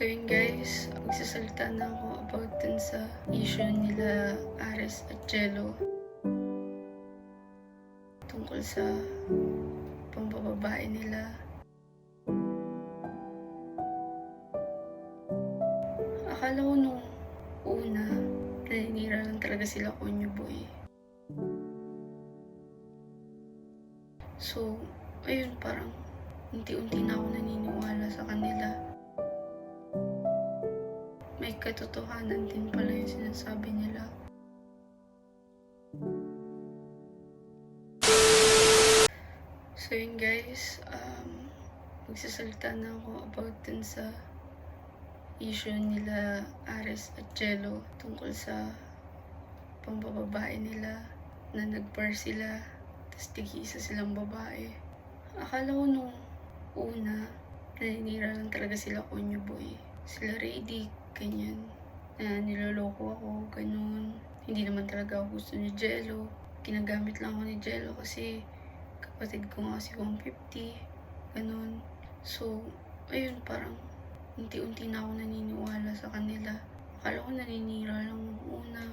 So yun guys, magsasalita na ako about dun sa issue nila Ares at Jello tungkol sa pambababae nila. Akala ko nung una, naninira lang talaga sila Onyo Boy. So, ayun, parang unti-unti na ako naniniwala sa kanila. May katotohanan din pala yung sinasabi nila. So yun guys, magsasalita na ako about dun sa issue nila Ares at Jello tungkol sa pambababae nila na nag-par sila, tapos tig-isa silang babae. Akala ko nung una, naninira lang talaga sila Onyo Boy. Sila Radic, ganyan. Na niloloko ako, ganun. Hindi naman talaga ako gusto ni Jello. Ginagamit lang ako ni Jello kasi kapatid ko nga si 150, ganun. So, ayun, parang unti-unti na ako naniniwala sa kanila. Akala ko naninira lang nung una.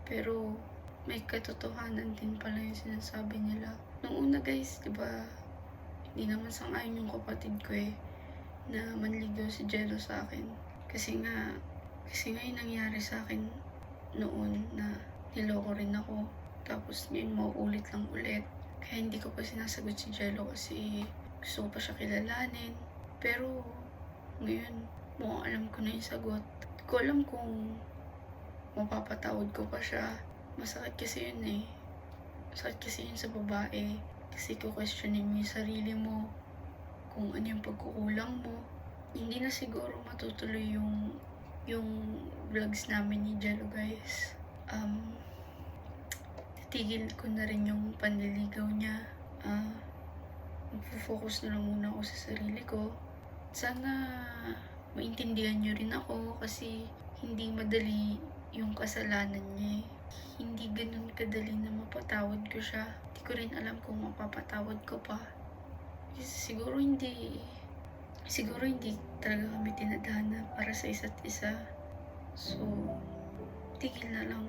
Pero may katotohanan din pala yung sinasabi nila. Nung una guys, diba, hindi naman sang-ayon yung kapatid ko na manligaw si Jello sa akin. Kasi nga yung nangyari sa akin noon na niloko rin ako. Tapos ngayon mauulit lang ulit. Kaya hindi ko pa sinasagot si Jello kasi gusto ko pa siya kilalanin. Pero ngayon, mukhang alam ko na yung sagot. Hindi ko alam kung mapapatawad ko pa siya. Masakit kasi yun Masakit kasi yun sa babae. Kasi questionin mo yung sarili mo. Kung ano yung pagkukulang mo. Hindi na siguro matutuloy yung vlogs namin ni Jello guys. Titigil ko na rin yung panliligaw niya. Magpo-focus na lang muna ako sa sarili ko. Sana maintindihan niyo rin ako kasi hindi madali yung kasalanan niya. Hindi ganun kadali na mapatawad ko siya. Hindi ko rin alam kung mapapatawad ko pa. Kasi siguro hindi talaga kami tinadhana para sa isa't isa. So, tigil na lang.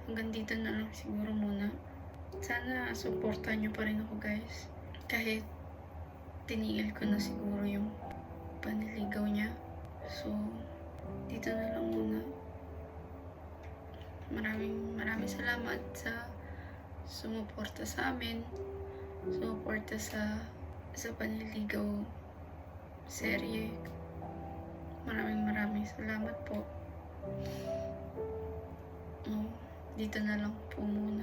Hanggang dito na lang siguro muna. Sana supportan niyo pa rin ako guys. Kahit tinigil ko na siguro yung panliligaw niya. So, dito na lang muna. Maraming salamat sa sumuporta sa amin. Sumuporta sa panliligaw serye. Maraming salamat po. Dito na lang po muna.